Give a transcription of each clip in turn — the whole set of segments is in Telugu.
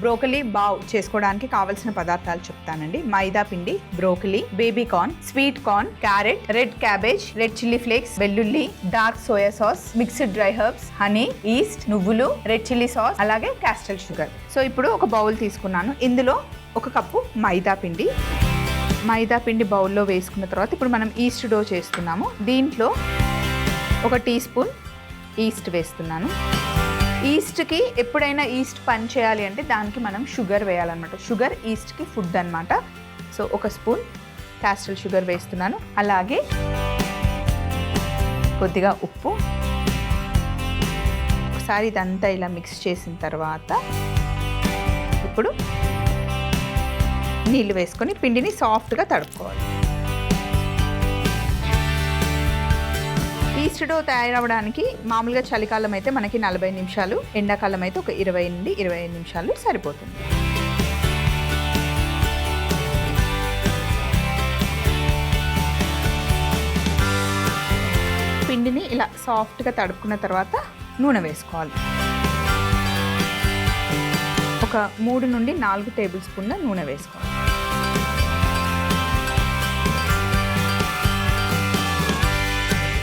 బ్రోకలీ బావ్ చేసుకోవడానికి కావాల్సిన పదార్థాలు చెప్తానండి. మైదా పిండి, broccoli, baby corn, sweet corn, carrot, red cabbage, red chilli flakes, వెల్లుల్లి, dark soya sauce, mixed dry herbs, honey, yeast, నువ్వులు, రెడ్ చిల్లీ సాస్, అలాగే క్యాస్టల్ షుగర్. సో ఇప్పుడు ఒక బౌల్ తీసుకున్నాను. ఇందులో 1 కప్పు మైదా పిండి బౌల్లో వేసుకున్న తర్వాత ఇప్పుడు మనం ఈస్ట్ డో చేస్తున్నాము. దీంట్లో 1 టీ స్పూన్ ఈస్ట్ వేస్తున్నాను. ఈస్ట్కి ఎప్పుడైనా ఈస్ట్ పని చేయాలి అంటే దానికి మనం షుగర్ వేయాలన్నమాట. షుగర్ ఈస్ట్కి ఫుడ్ అనమాట. సో 1 స్పూన్ క్యాస్టల్ షుగర్ వేస్తున్నాను. అలాగే కొద్దిగా ఉప్పు. ఒకసారి ఇదంతా ఇలా మిక్స్ చేసిన తర్వాత ఇప్పుడు నీళ్ళు వేసుకొని పిండిని సాఫ్ట్గా తడుపుకోవాలి. ఈస్ట్ డో తయారవడానికి మామూలుగా చలికాలం అయితే మనకి 40 నిమిషాలు, ఎండాకాలం అయితే ఒక 20 నుండి 25 నిమిషాలు సరిపోతుంది. పిండిని ఇలా సాఫ్ట్గా తడుపుకున్న తర్వాత నూనె వేసుకోవాలి. ఒక 3 నుండి 4 టేబుల్ స్పూన్ల నూనె వేసుకోవాలి.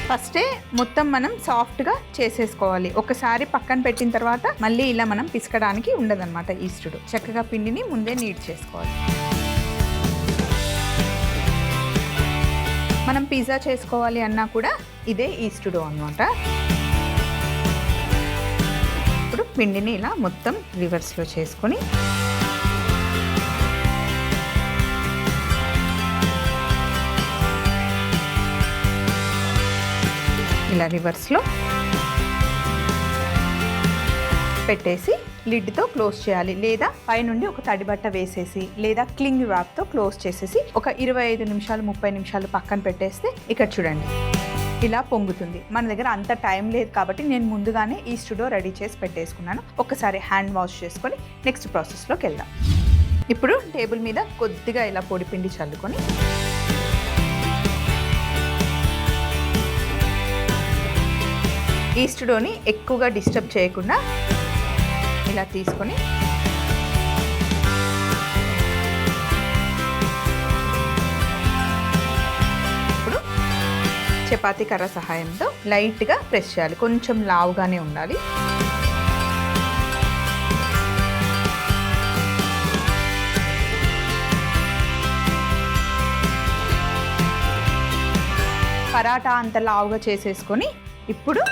ఫస్టే మొత్తం మనం సాఫ్ట్గా చేసేసుకోవాలి. ఒకసారి పక్కన పెట్టిన తర్వాత మళ్ళీ ఇలా మనం పిసకడానికి ఉండదన్నమాట. ఈస్టుడు చక్కగా పిండిని ముందే నీట్ చేసుకోవాలి. మనం పిజ్జా చేసుకోవాలి అన్నా కూడా ఇదే ఈస్టుడు అన్నమాట. ఇప్పుడు పిండిని ఇలా మొత్తం రివర్స్లో చేసుకొని ఇలా రివర్స్లో పెట్టేసి లిడ్తో క్లోజ్ చేయాలి. లేదా పైనుండి ఒక తడి బట్ట వేసేసి లేదా క్లింగ్ ర్యాప్తో క్లోజ్ చేసేసి ఒక 25 నిమిషాలు 30 నిమిషాలు పక్కన పెట్టేస్తే ఇక్కడ చూడండి ఇలా పొంగుతుంది. మన దగ్గర అంత టైం లేదు కాబట్టి నేను ముందుగానే ఈస్ట్ డో రెడీ చేసి పెట్టేసుకున్నాను. ఒకసారి హ్యాండ్ వాష్ చేసుకొని నెక్స్ట్ ప్రాసెస్లోకి వెళ్దాం. ఇప్పుడు టేబుల్ మీద కొద్దిగా ఇలా పొడి పిండి చల్లుకొని ఈస్ట్ డోని ఎక్కువగా డిస్టర్బ్ చేయకుండా ఇలా తీసుకొని ఇప్పుడు చపాతీ కర్ర సహాయంతో లైట్గా ప్రెస్ చేయాలి. కొంచెం లావుగానే ఉండాలి. పరాటా అంత లావుగా చేసేసుకొని ఇప్పుడు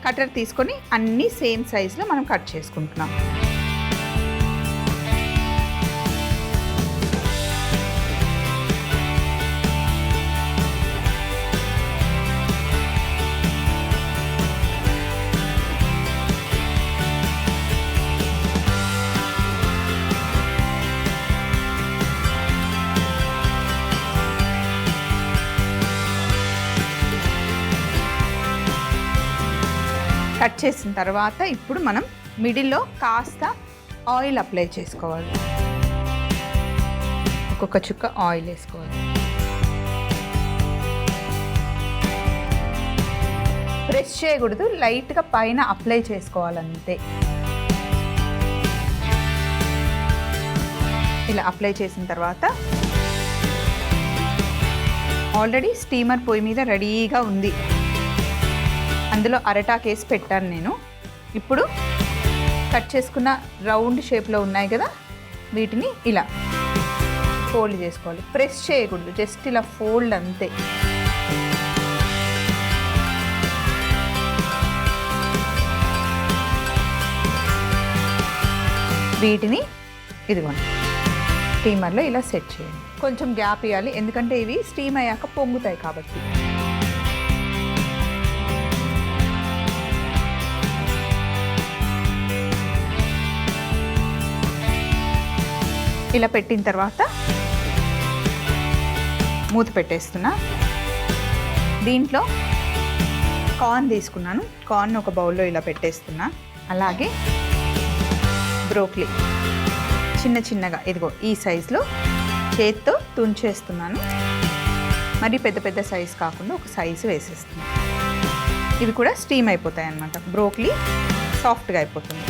కటర్ తీసుకొని అన్నీ సేమ్ సైజులో మనం కట్ చేసుకుంటున్నాం. కట్ చేసిన తర్వాత ఇప్పుడు మనం మిడిల్లో కాస్త ఆయిల్ అప్లై చేసుకోవాలి. ఒక్కొక్క చుక్క ఆయిల్ వేసుకోవాలి. ప్రెస్ చేయకూడదు, లైట్గా పైన అప్లై చేసుకోవాలంతే. ఇలా అప్లై చేసిన తర్వాత ఆల్రెడీ స్టీమర్ పొయ్యి మీద రెడీగా ఉంది. అందులో అరటాకు వేసి పెట్టాను నేను. ఇప్పుడు కట్ చేసుకున్న రౌండ్ షేప్లో ఉన్నాయి కదా, వీటిని ఇలా ఫోల్డ్ చేసుకోవాలి. ప్రెస్ చేయకూడదు, జస్ట్ ఇలా ఫోల్డ్ అంతే. వీటిని ఇదిగోండి స్టీమర్లో ఇలా సెట్ చేయండి. కొంచెం గ్యాప్ ఇవ్వాలి, ఎందుకంటే ఇవి స్టీమ్ అయ్యాక పొంగుతాయి కాబట్టి. ఇలా పెట్టిన తర్వాత మూత పెట్టేస్తున్నా. దీంట్లో కార్న్ తీసుకున్నాను. కార్న్ ఒక బౌల్లో ఇలా పెట్టేస్తున్నా. అలాగే బ్రోకలీ చిన్న చిన్నగా ఇదిగో ఈ సైజులో చేత్తో తుంచేస్తున్నాను. మరి పెద్ద పెద్ద సైజు కాకుండా ఒక సైజు వేసేస్తున్నాను. ఇవి కూడా స్టీమ్ అయిపోతాయి అన్నమాట. బ్రోకలీ సాఫ్ట్గా అయిపోతుంది.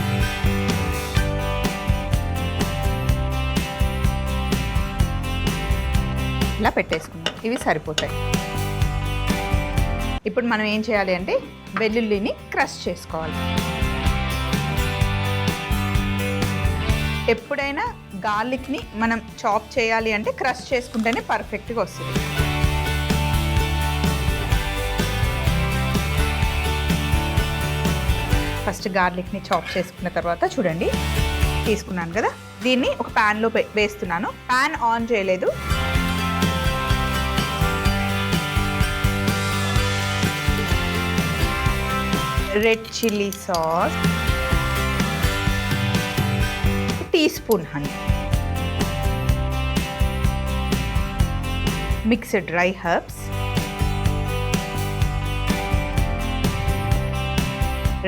ఇలా పెట్టేసుకున్నాం. ఇవి సరిపోతాయి. ఇప్పుడు మనం ఏం చేయాలి అంటే వెల్లుల్లిని క్రష్ చేసుకోవాలి. ఎప్పుడైనా గార్లిక్ని మనం చాప్ చేయాలి అంటే క్రష్ చేసుకుంటేనే పర్ఫెక్ట్గా వస్తుంది. ఫస్ట్ గార్లిక్ని చాప్ చేసుకున్న తర్వాత చూడండి తీసుకున్నాను కదా, దీన్ని ఒక ప్యాన్లో వేస్తున్నాను. ప్యాన్ ఆన్ చేయలేదు. Red chilli sauce, teaspoon honey, mixed dry herbs,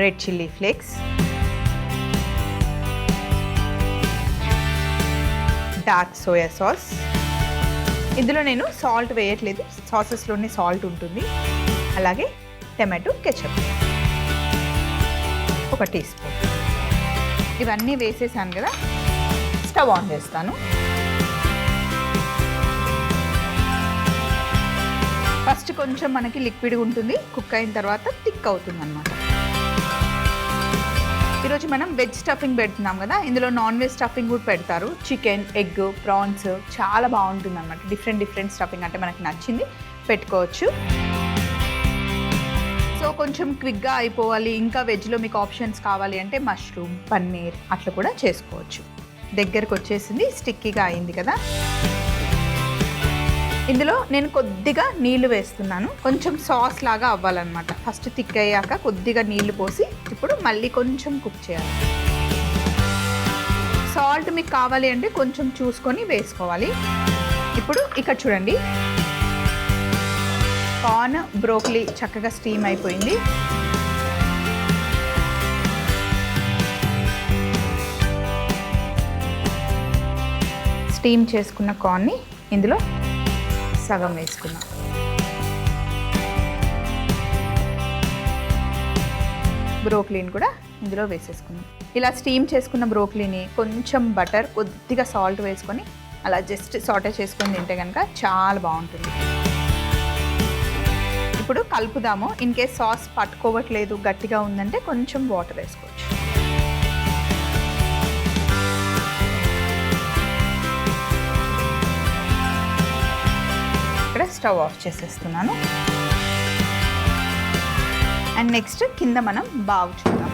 red chilli flakes, dark soya sauce. ఇందులో నేను సాల్ట్ వేయట్లేదు, సాసెస్లోనే సాల్ట్ ఉంటుంది. అలాగే టమాటో కెచప్ ఒక టీ స్పూన్. ఇవన్నీ వేసేసాను కదా, స్టవ్ ఆన్ చేస్తాను. ఫస్ట్ కొంచెం మనకి లిక్విడ్ ఉంటుంది, కుక్ అయిన తర్వాత థిక్ అవుతుంది అన్నమాట. ఈరోజు మనం వెజ్ స్టఫింగ్ పెడుతున్నాం కదా, ఇందులో నాన్ వెజ్ స్టఫింగ్ కూడా పెడతారు. చికెన్, ఎగ్, ప్రాన్స్ చాలా బాగుంటుంది అన్నమాట. డిఫరెంట్ స్టఫింగ్ అంటే మనకి నచ్చింది పెట్టుకోవచ్చు. సో కొంచెం క్విక్గా అయిపోవాలి, ఇంకా వెజ్లో మీకు ఆప్షన్స్ కావాలి అంటే మష్రూమ్, పన్నీర్ అట్లా కూడా చేసుకోవచ్చు. దగ్గరకు వచ్చేసింది, స్టిక్కీగా అయింది కదా. ఇందులో నేను కొద్దిగా నీళ్లు వేస్తున్నాను, కొంచెం సాస్ లాగా అవ్వాలన్నమాట. ఫస్ట్ థిక్ అయ్యాక కొద్దిగా నీళ్లు పోసి ఇప్పుడు మళ్ళీ కొంచెం కుక్ చేయాలి. సాల్ట్ మీకు కావాలి అంటే కొంచెం చూసుకొని వేసుకోవాలి. ఇప్పుడు ఇక్కడ చూడండి, కార్న్, బ్రోకలీ చక్కగా స్టీమ్ అయిపోయింది. స్టీమ్ చేసుకున్న కార్న్ని ఇందులో సగం వేసుకున్నాం. బ్రోకలీని కూడా ఇందులో వేసేసుకున్నాం. ఇలా స్టీమ్ చేసుకున్న బ్రోకలీని కొంచెం బటర్, కొద్దిగా సాల్ట్ వేసుకొని అలా జస్ట్ సాటే చేసుకొని తింటే కనుక చాలా బాగుంటుంది. ఇప్పుడు కలుపుదాము. ఇన్ కేస్ సాస్ పట్టుకోవట్లేదు, గట్టిగా ఉందంటే కొంచెం వాటర్ వేసుకోవచ్చు. ఇక్కడ స్టవ్ ఆఫ్ చేసేస్తున్నాను. అండ్ నెక్స్ట్ కింద మనం బావు చూద్దాం.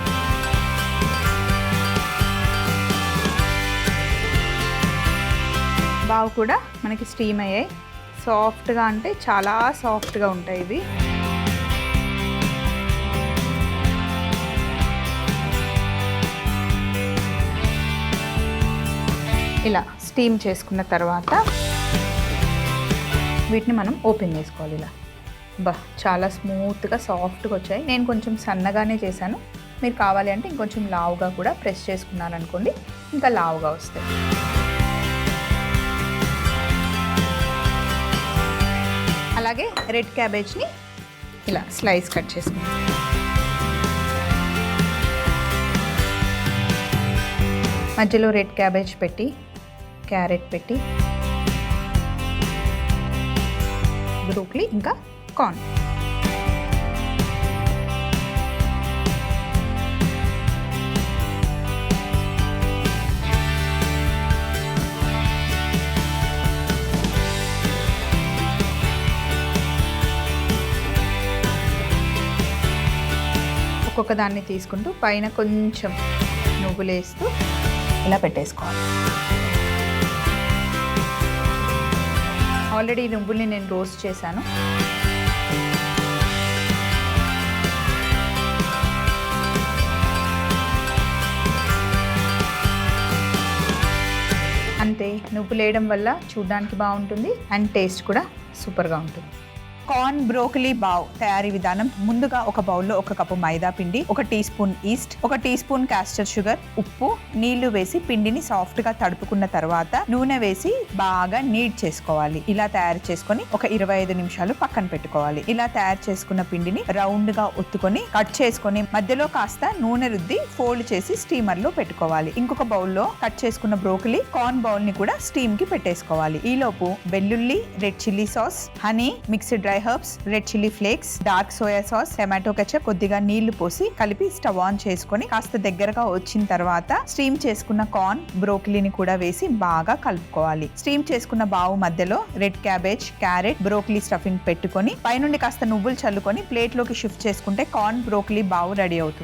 బావు కూడా మనకి స్టీమ్ అయ్యాయి. సాఫ్ట్గా అంటే చాలా సాఫ్ట్గా ఉంటాయి ఇవి. ఇలా స్టీమ్ చేసుకున్న తర్వాత వీటిని మనం ఓపెన్ చేసుకోవాలి. ఇలా చాలా స్మూత్గా సాఫ్ట్గా వచ్చాయి. నేను కొంచెం సన్నగానే చేశాను, మీరు కావాలి అంటే ఇంకొంచెం లావుగా కూడా ప్రెస్ చేసుకున్నారనుకోండి, ఇంకా లావుగా వస్తాయి. అలాగే రెడ్ క్యాబేజ్ని ఇలా స్లైస్ కట్ చేసుకున్నాం. మధ్యలో రెడ్ క్యాబేజ్ పెట్టి, క్యారెట్ పెట్టి, బ్రోకలీ ఇంకా కార్న్. ఒక్కొక్క దాన్ని తీసుకుంటూ పైన కొంచెం నువ్వులు వేస్తూ ఇలా పెట్టేసుకోవాలి. ఆల్రెడీ నువ్వుల్ని నేను రోస్ట్ చేశాను. అంతే, నువ్వులు వేయడం వల్ల చూడడానికి బాగుంటుంది అండ్ టేస్ట్ కూడా సూపర్గా ఉంటుంది. కార్న్ బ్రోకలీ బావ్ తయారీ విధానం. ముందుగా ఒక బౌల్లో 1 కప్పు మైదా పిండి, 1 teaspoon yeast, 1 teaspoon caster sugar, ఉప్పు, నీళ్లు వేసి పిండిని సాఫ్ట్ గా తడుపుకున్న తర్వాత నూనె వేసి బాగా నీడ్ చేసుకోవాలి. ఇలా తయారు చేసుకొని ఒక 25 నిమిషాలు పక్కన పెట్టుకోవాలి. ఇలా తయారు చేసుకున్న పిండిని రౌండ్ గా ఒత్తుకొని కట్ చేసుకొని మధ్యలో కాస్త నూనె రుద్ది ఫోల్డ్ చేసి స్టీమర్ లో పెట్టుకోవాలి. ఇంకొక బౌల్లో కట్ చేసుకున్న బ్రోకలీ కార్న్ బౌల్ ని కూడా స్టీమ్ కి పెట్టేసుకోవాలి. ఈలోపు వెల్లుల్లి, red chilli sauce, honey, mixed dry herbs, red chilli flakes, dark soya sauce, tomato ketchup, కొద్దిగా నీళ్లు పోసి కలిపి స్టవ్ ఆన్ చేసుకొని కాస్త దగ్గరగా వచ్చిన తర్వాత స్టీమ్ చేసుకున్న కార్న్ బ్రోకలీని కూడా వేసి బాగా కలుపుకోవాలి. స్టీమ్ చేసుకున్న బావు మధ్యలో red cabbage, carrot, broccoli stuffing పెట్టుకొని పైనుండి కాస్త నువ్వులు చల్లుకొని ప్లేట్ లోకి షిఫ్ట్ చేసుకుంటే కార్న్ బ్రోకలీ బావు రెడీ అవుతుంది.